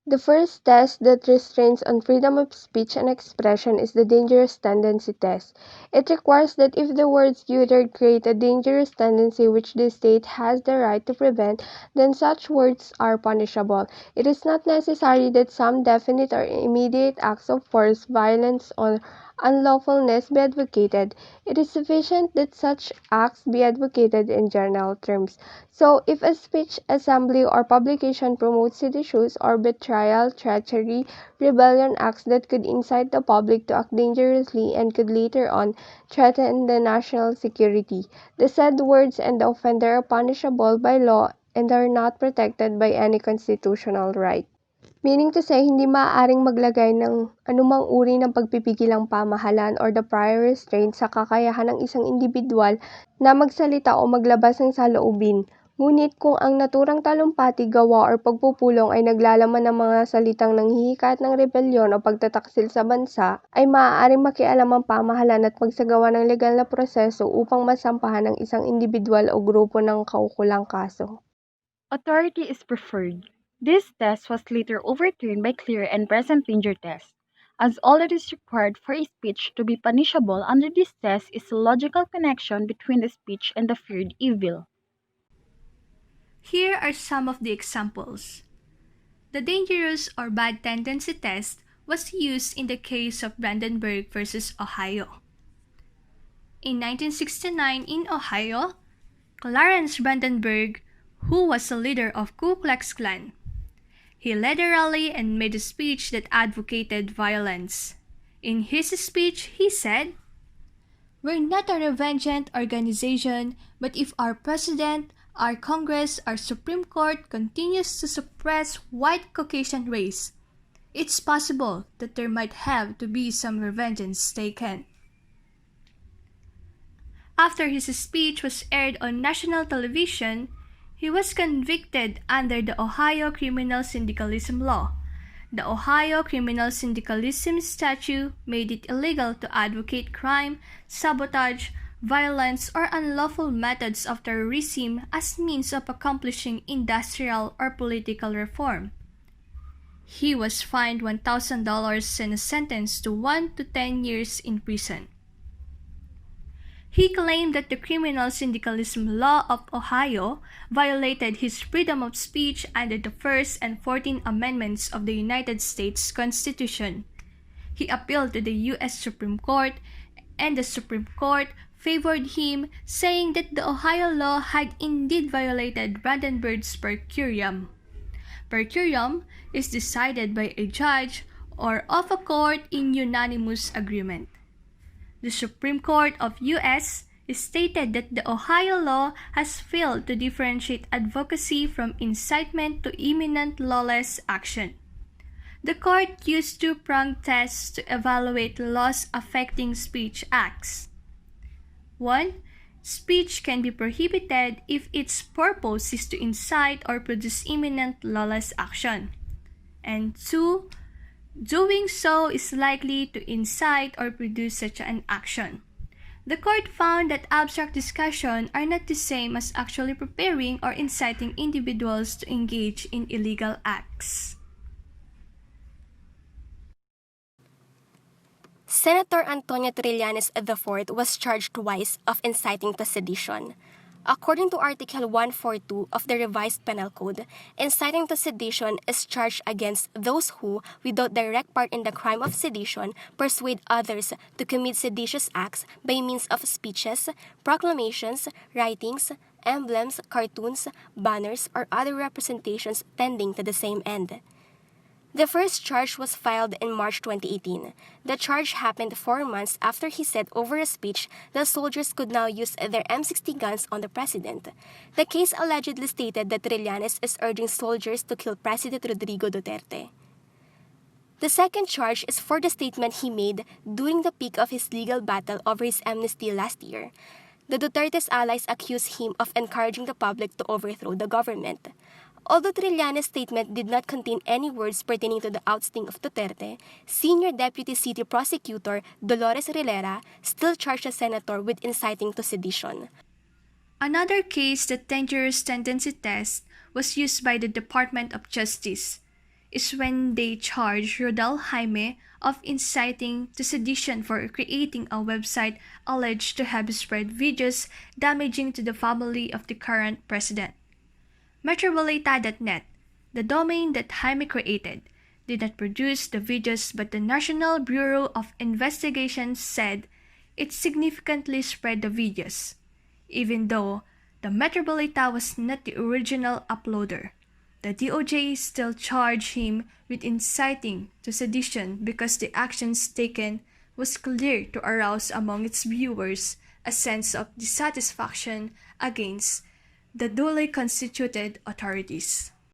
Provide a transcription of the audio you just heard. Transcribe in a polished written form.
The first test that restrains on freedom of speech and expression is the dangerous tendency test. It requires that if the words uttered create a dangerous tendency which the state has the right to prevent, then such words are punishable. It is not necessary that some definite or immediate acts of force, violence, or unlawfulness be advocated. It is sufficient that such acts be advocated in general terms. So, if a speech, assembly, or publication promotes seditious or betrayal, treachery, rebellion acts that could incite the public to act dangerously and could later on threaten the national security, the said words and the offender are punishable by law and are not protected by any constitutional right. Meaning to say, hindi maaaring maglagay ng anumang uri ng pagpipigil ang pamahalaan or the prior restraint sa kakayahan ng isang individual na magsalita o maglabas ng saloobin. Ngunit kung ang naturang talumpati, gawa or pagpupulong ay naglalaman ng mga salitang nanghihikayat ng rebelyon o pagtataksil sa bansa, ay maaaring makialam ang pamahalaan at magsagawa ng legal na proseso upang masampahan ng isang individual o grupo ng kaukulang kaso. Authority is preferred. This test was later overturned by clear and present danger test, as all that is required for a speech to be punishable under this test is a logical connection between the speech and the feared evil. Here are some of the examples. The dangerous or bad tendency test was used in the case of Brandenburg versus Ohio. In 1969 in Ohio, Clarence Brandenburg, who was a leader of Ku Klux Klan, he led a rally and made a speech that advocated violence. In his speech, he said, "We're not a revengeant organization, but if our president, our Congress, our Supreme Court continues to suppress white Caucasian race, it's possible that there might have to be some revengeance taken." After his speech was aired on national television, he was convicted under the Ohio Criminal Syndicalism Law. The Ohio Criminal Syndicalism statute made it illegal to advocate crime, sabotage, violence, or unlawful methods of terrorism as means of accomplishing industrial or political reform. He was fined $1,000 and sentenced to 1 to 10 years in prison. He claimed that the criminal syndicalism law of Ohio violated his freedom of speech under the First and 14th Amendments of the United States Constitution. He appealed to the U.S. Supreme Court, and the Supreme Court favored him, saying that the Ohio law had indeed violated Brandenburg's per curiam. Per curiam is decided by a judge or of a court in unanimous agreement. The Supreme Court of U.S. stated that the Ohio law has failed to differentiate advocacy from incitement to imminent lawless action. The court used two-pronged tests to evaluate laws affecting speech acts. 1. Speech can be prohibited if its purpose is to incite or produce imminent lawless action. And 2. Doing so is likely to incite or produce such an action. The court found that abstract discussion are not the same as actually preparing or inciting individuals to engage in illegal acts. Senator Antonio Trillanes IV was charged twice of inciting to sedition. According to Article 142 of the Revised Penal Code, inciting to sedition is charged against those who, without direct part in the crime of sedition, persuade others to commit seditious acts by means of speeches, proclamations, writings, emblems, cartoons, banners, or other representations tending to the same end. The first charge was filed in March 2018. The charge happened 4 months after he said over a speech that soldiers could now use their M60 guns on the president. The case allegedly stated that Trillanes is urging soldiers to kill President Rodrigo Duterte. The second charge is for the statement he made during the peak of his legal battle over his amnesty last year. The Duterte's allies accused him of encouraging the public to overthrow the government. Although Trillanes' statement did not contain any words pertaining to the ousting of Duterte, Senior Deputy City Prosecutor Dolores Rilera still charged the senator with inciting to sedition. Another case, the dangerous tendency test, was used by the Department of Justice. is when they charge Rodel Jaime of inciting to sedition for creating a website alleged to have spread videos damaging to the family of the current president. Metrobolita.net, the domain that Jaime created, did not produce the videos, but the National Bureau of Investigation said it significantly spread the videos, even though the Metrobolita was not the original uploader. The DOJ still charged him with inciting to sedition because the actions taken was clear to arouse among its viewers a sense of dissatisfaction against the duly constituted authorities.